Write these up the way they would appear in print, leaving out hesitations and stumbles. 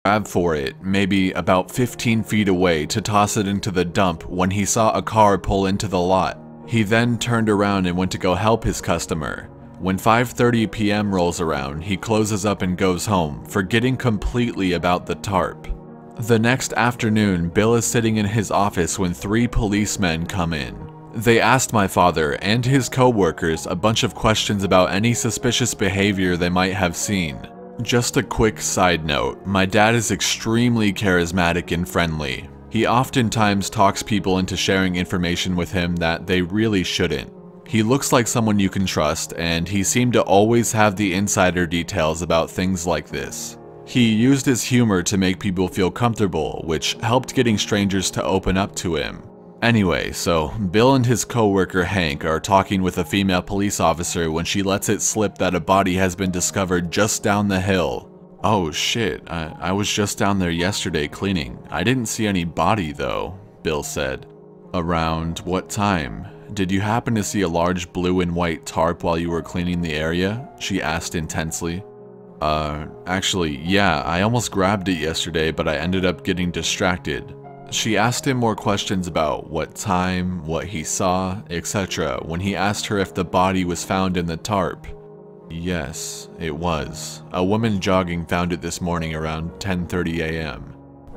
grab for it, maybe about 15 feet away, to toss it into the dump when he saw a car pull into the lot. He then turned around and went to go help his customer. When 5:30 p.m. rolls around, he closes up and goes home, forgetting completely about the tarp. The next afternoon, Bill is sitting in his office when 3 policemen come in. They asked my father and his co-workers a bunch of questions about any suspicious behavior they might have seen. Just a quick side note, my dad is extremely charismatic and friendly. He oftentimes talks people into sharing information with him that they really shouldn't. He looks like someone you can trust, and he seemed to always have the insider details about things like this. He used his humor to make people feel comfortable, which helped getting strangers to open up to him. Anyway, so Bill and his co-worker Hank are talking with a female police officer when she lets it slip that a body has been discovered just down the hill. "Oh shit, I was just down there yesterday cleaning. I didn't see any body though," Bill said. "Around what time? Did you happen to see a large blue and white tarp while you were cleaning the area?" she asked intensely. Actually, yeah, I almost grabbed it yesterday, but I ended up getting distracted." She asked him more questions about what time, what he saw, etc. when he asked her if the body was found in the tarp. "Yes, it was. A woman jogging found it this morning around 10:30 a.m.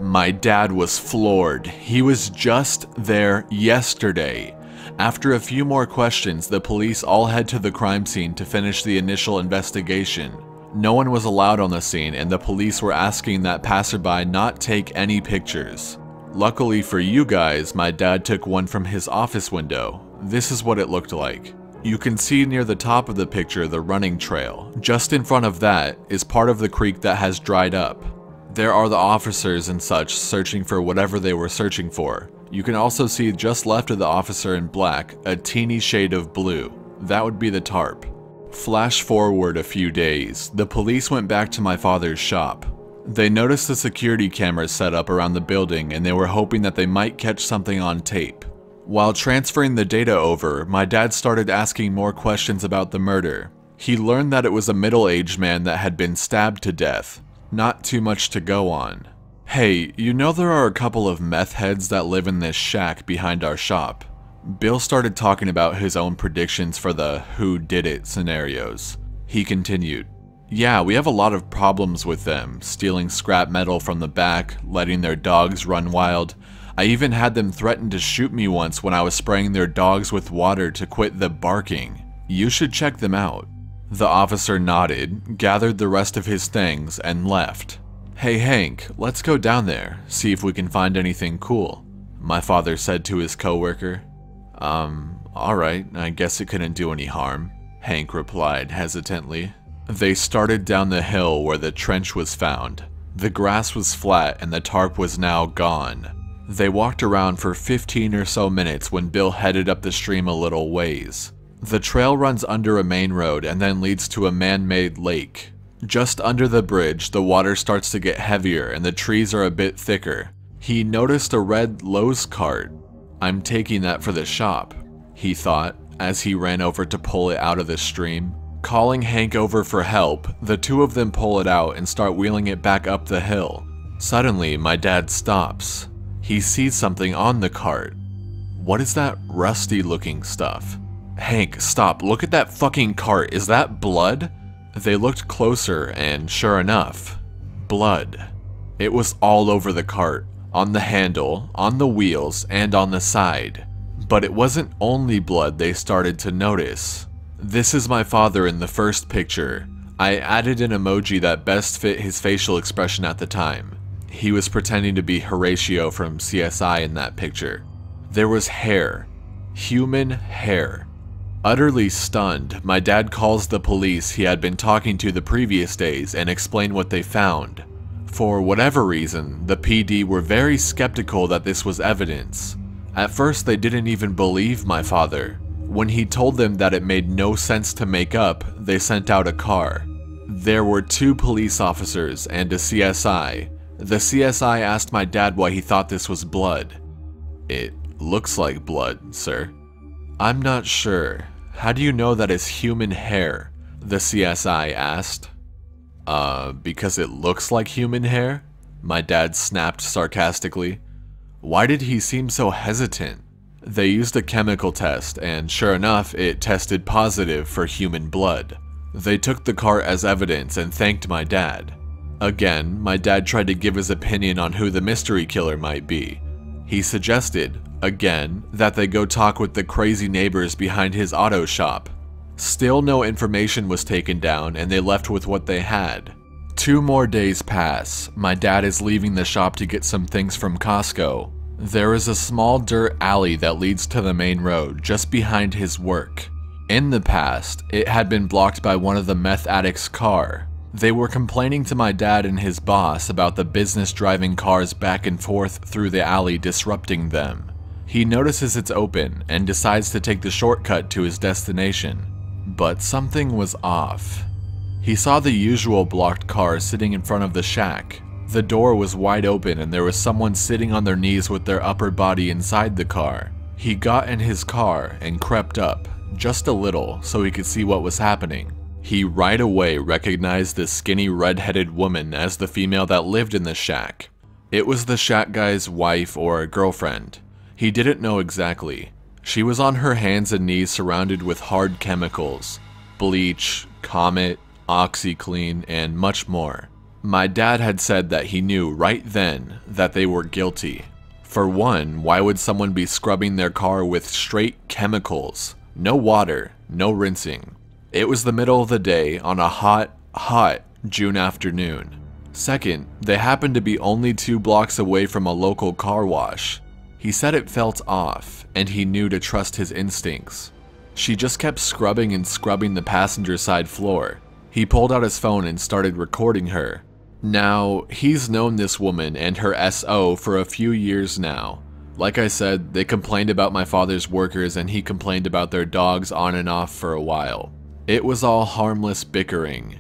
My dad was floored. He was just there yesterday. After a few more questions, the police all head to the crime scene to finish the initial investigation. No one was allowed on the scene, and the police were asking that passerby not take any pictures. Luckily for you guys, my dad took one from his office window. This is what it looked like. You can see near the top of the picture the running trail. Just in front of that is part of the creek that has dried up. There are the officers and such searching for whatever they were searching for. You can also see just left of the officer in black, a teeny shade of blue. That would be the tarp. Flash forward a few days, the police went back to my father's shop. They noticed the security cameras set up around the building, and they were hoping that they might catch something on tape. While transferring the data over, my dad started asking more questions about the murder. He learned that it was a middle-aged man that had been stabbed to death. Not too much to go on. "Hey, you know there are a couple of meth heads that live in this shack behind our shop." Bill started talking about his own predictions for the who did it scenarios. He continued, "Yeah, we have a lot of problems with them, stealing scrap metal from the back, letting their dogs run wild. I even had them threaten to shoot me once when I was spraying their dogs with water to quit the barking. You should check them out." The officer nodded, gathered the rest of his things, and left. "Hey Hank, let's go down there, see if we can find anything cool," my father said to his coworker. Alright, I guess it couldn't do any harm," Hank replied hesitantly. They started down the hill where the trench was found. The grass was flat and the tarp was now gone. They walked around for 15 or so minutes when Bill headed up the stream a little ways. The trail runs under a main road and then leads to a man-made lake. Just under the bridge, the water starts to get heavier and the trees are a bit thicker. He noticed a red Lowe's cart. "I'm taking that for the shop," he thought, as he ran over to pull it out of the stream. Calling Hank over for help, the two of them pull it out and start wheeling it back up the hill. Suddenly, my dad stops. He sees something on the cart. "What is that rusty looking stuff?" "Hank, stop, look at that fucking cart, is that blood?" They looked closer and sure enough, blood. It was all over the cart, on the handle, on the wheels, and on the side. But it wasn't only blood they started to notice. This is my father in the first picture. I added an emoji that best fit his facial expression at the time. He was pretending to be Horatio from CSI in that picture. There was hair. Human hair. Utterly stunned, my dad calls the police he had been talking to the previous days and explained what they found. For whatever reason, the PD were very skeptical that this was evidence. At first, they didn't even believe my father. When he told them that it made no sense to make up, they sent out a car. There were 2 police officers and a CSI. The CSI asked my dad why he thought this was blood. "It looks like blood, sir." "I'm not sure. How do you know that it's human hair?" the CSI asked. Because it looks like human hair?" My dad snapped sarcastically. Why did he seem so hesitant? They used a chemical test, and sure enough, it tested positive for human blood. They took the car as evidence and thanked my dad. Again, my dad tried to give his opinion on who the mystery killer might be. He suggested, again, that they go talk with the crazy neighbors behind his auto shop. Still no information was taken down, and they left with what they had. 2 more days pass. My dad is leaving the shop to get some things from Costco. There is a small dirt alley that leads to the main road just behind his work. In the past, it had been blocked by one of the meth addicts' car. They were complaining to my dad and his boss about the business driving cars back and forth through the alley disrupting them. He notices it's open and decides to take the shortcut to his destination. But something was off. He saw the usual blocked cars sitting in front of the shack. The door was wide open and there was someone sitting on their knees with their upper body inside the car. He got in his car and crept up, just a little, so he could see what was happening. He right away recognized the skinny red-headed woman as the female that lived in the shack. It was the shack guy's wife or girlfriend. He didn't know exactly. She was on her hands and knees surrounded with hard chemicals, bleach, Comet, OxyClean, and much more. My dad had said that he knew right then that they were guilty. For one, why would someone be scrubbing their car with straight chemicals? No water, no rinsing. It was the middle of the day on a hot June afternoon. Second, they happened to be only 2 blocks away from a local car wash. He said it felt off, and he knew to trust his instincts. She just kept scrubbing and scrubbing the passenger side floor. He pulled out his phone and started recording her. Now, he's known this woman and her SO for a few years now. Like I said, they complained about my father's workers and he complained about their dogs on and off for a while. It was all harmless bickering.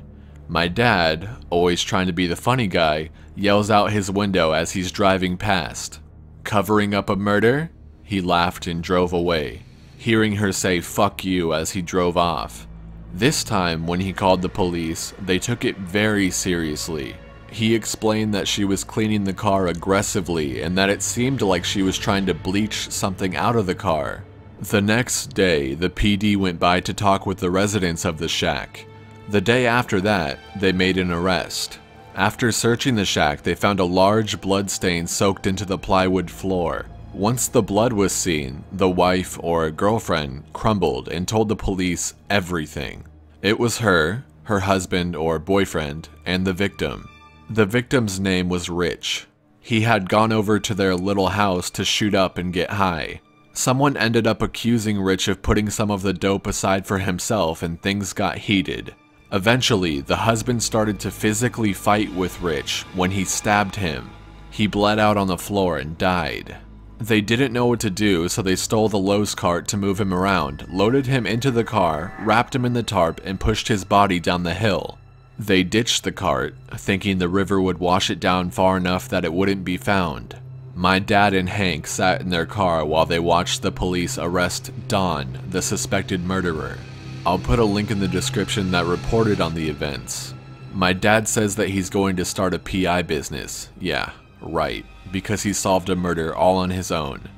My dad, always trying to be the funny guy, yells out his window as he's driving past. "Covering up a murder?" He laughed and drove away, hearing her say "fuck you" as he drove off. This time, when he called the police, they took it very seriously. He explained that she was cleaning the car aggressively and that it seemed like she was trying to bleach something out of the car. The next day, the PD went by to talk with the residents of the shack. The day after that, they made an arrest. After searching the shack, they found a large blood stain soaked into the plywood floor. Once the blood was seen, the wife or girlfriend crumbled and told the police everything. It was her husband or boyfriend, and the victim. The victim's name was Rich. He had gone over to their little house to shoot up and get high. Someone ended up accusing Rich of putting some of the dope aside for himself and things got heated. Eventually, the husband started to physically fight with Rich when he stabbed him. He bled out on the floor and died. They didn't know what to do, so they stole the Lowe's cart to move him around, loaded him into the car, wrapped him in the tarp, and pushed his body down the hill. They ditched the cart, thinking the river would wash it down far enough that it wouldn't be found. My dad and Hank sat in their car while they watched the police arrest Don, the suspected murderer. I'll put a link in the description that reported on the events. My dad says that he's going to start a PI business. Yeah, right, because he solved a murder all on his own.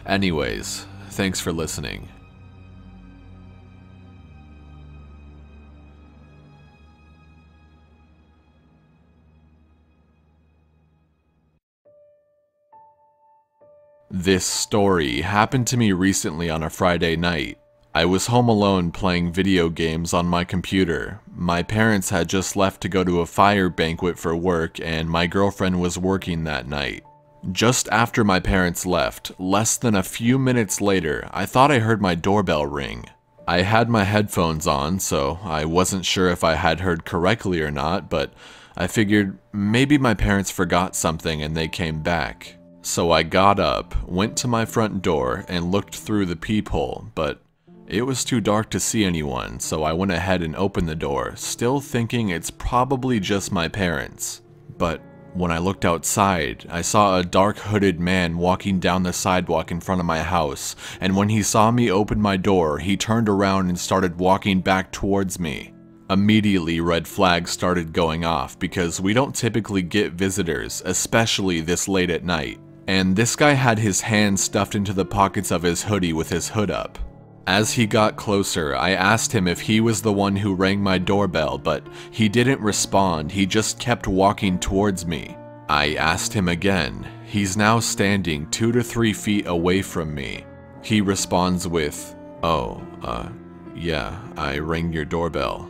Anyways, thanks for listening. This story happened to me recently on a Friday night. I was home alone playing video games on my computer. My parents had just left to go to a fire banquet for work, and my girlfriend was working that night. Just after my parents left, less than a few minutes later, I thought I heard my doorbell ring. I had my headphones on, so I wasn't sure if I had heard correctly or not, but I figured maybe my parents forgot something and they came back. So I got up, went to my front door, and looked through the peephole, but it was too dark to see anyone, so I went ahead and opened the door, still thinking it's probably just my parents. But when I looked outside, I saw a dark hooded man walking down the sidewalk in front of my house, and when he saw me open my door, he turned around and started walking back towards me. Immediately, red flags started going off because we don't typically get visitors, especially this late at night. And this guy had his hands stuffed into the pockets of his hoodie with his hood up. As he got closer, I asked him if he was the one who rang my doorbell, but he didn't respond, he just kept walking towards me. I asked him again. He's now standing 2 to 3 feet away from me. He responds with, "Oh, yeah, I rang your doorbell."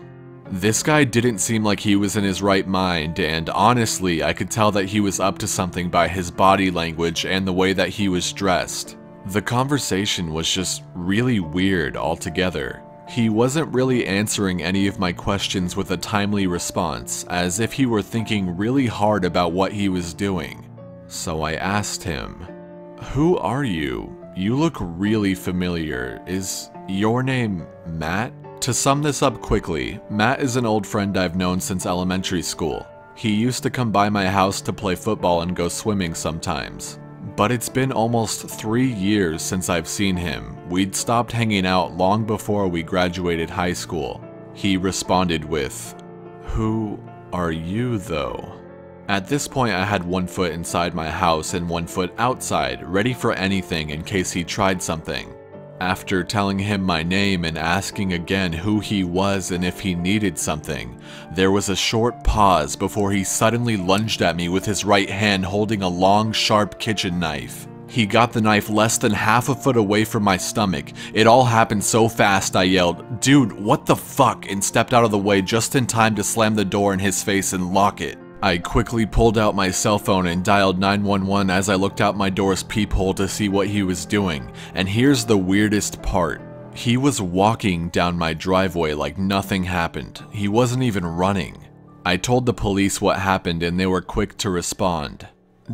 This guy didn't seem like he was in his right mind, and honestly, I could tell that he was up to something by his body language and the way that he was dressed. The conversation was just really weird altogether. He wasn't really answering any of my questions with a timely response, as if he were thinking really hard about what he was doing. So I asked him, "Who are you? You look really familiar. Is your name Matt?" To sum this up quickly, Matt is an old friend I've known since elementary school. He used to come by my house to play football and go swimming sometimes. But it's been almost 3 years since I've seen him. We'd stopped hanging out long before we graduated high school. He responded with, "Who are you though?" At this point I had one foot inside my house and one foot outside, ready for anything in case he tried something. After telling him my name and asking again who he was and if he needed something, there was a short pause before he suddenly lunged at me with his right hand holding a long, sharp kitchen knife. He got the knife less than half a foot away from my stomach. It all happened so fast I yelled, "Dude, what the fuck?" and stepped out of the way just in time to slam the door in his face and lock it. I quickly pulled out my cell phone and dialed 911 as I looked out my door's peephole to see what he was doing. And here's the weirdest part. He was walking down my driveway like nothing happened. He wasn't even running. I told the police what happened and they were quick to respond.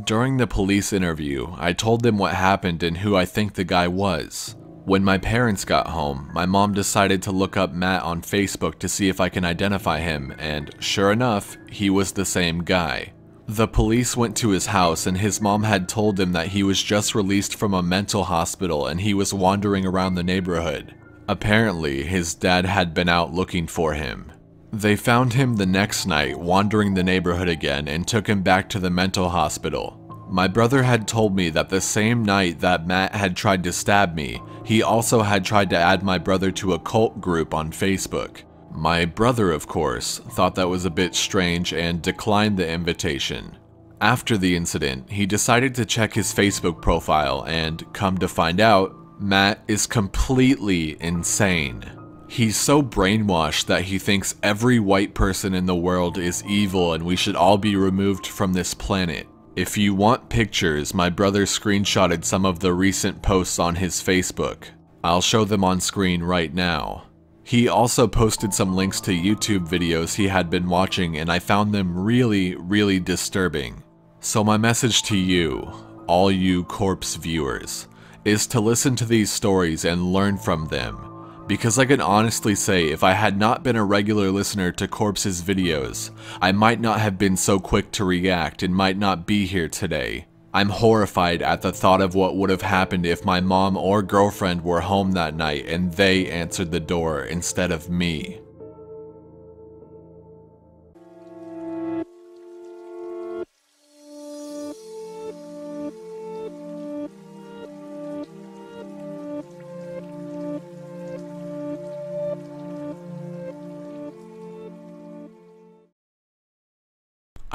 During the police interview, I told them what happened and who I think the guy was. When my parents got home, my mom decided to look up Matt on Facebook to see if I can identify him, and sure enough, he was the same guy. The police went to his house and his mom had told him that he was just released from a mental hospital and he was wandering around the neighborhood. Apparently, his dad had been out looking for him. They found him the next night wandering the neighborhood again and took him back to the mental hospital. My brother had told me that the same night that Matt had tried to stab me, he also had tried to add my brother to a cult group on Facebook. My brother, of course, thought that was a bit strange and declined the invitation. After the incident, he decided to check his Facebook profile and, come to find out, Matt is completely insane. He's so brainwashed that he thinks every white person in the world is evil and we should all be removed from this planet. If you want pictures, my brother screenshotted some of the recent posts on his Facebook. I'll show them on screen right now. He also posted some links to YouTube videos he had been watching and I found them really disturbing. So my message to you, all you corpse viewers, is to listen to these stories and learn from them. Because I can honestly say if I had not been a regular listener to Corpse's videos, I might not have been so quick to react and might not be here today. I'm horrified at the thought of what would have happened if my mom or girlfriend were home that night and they answered the door instead of me.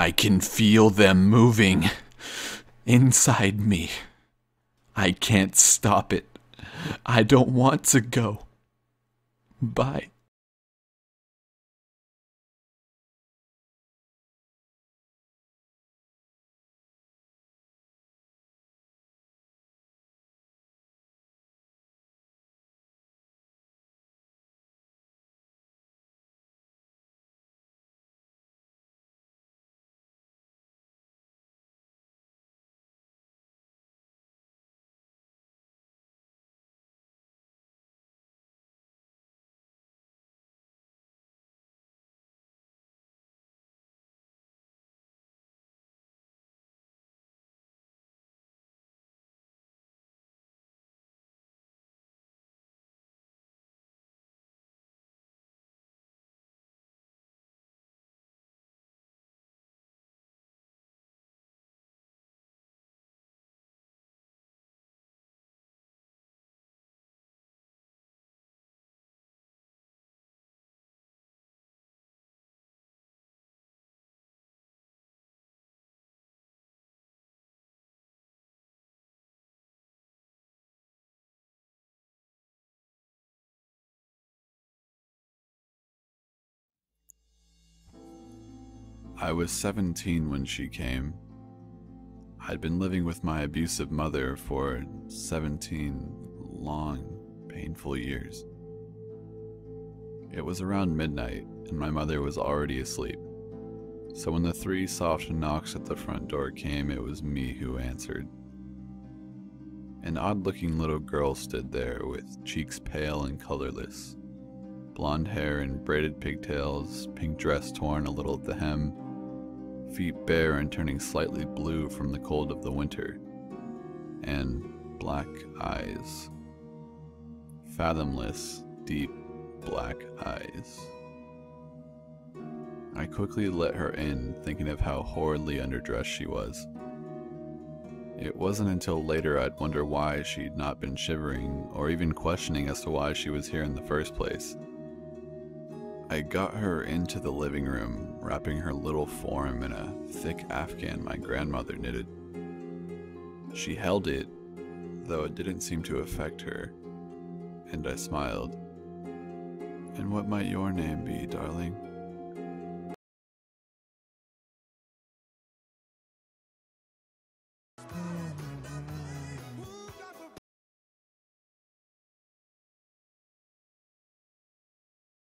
I can feel them moving inside me. I can't stop it. I don't want to go. Bye. I was 17 when she came. I'd been living with my abusive mother for 17 long, painful years. It was around midnight, and my mother was already asleep. So when the 3 soft knocks at the front door came, it was me who answered. An odd-looking little girl stood there with cheeks pale and colorless, blonde hair and braided pigtails, pink dress torn a little at the hem, feet bare and turning slightly blue from the cold of the winter, and black eyes. Fathomless, deep, black eyes. I quickly let her in, thinking of how horridly underdressed she was. It wasn't until later I'd wonder why she'd not been shivering, or even questioning as to why she was here in the first place. I got her into the living room, wrapping her little form in a thick afghan my grandmother knitted. She held it, though it didn't seem to affect her, and I smiled. "And what might your name be, darling?"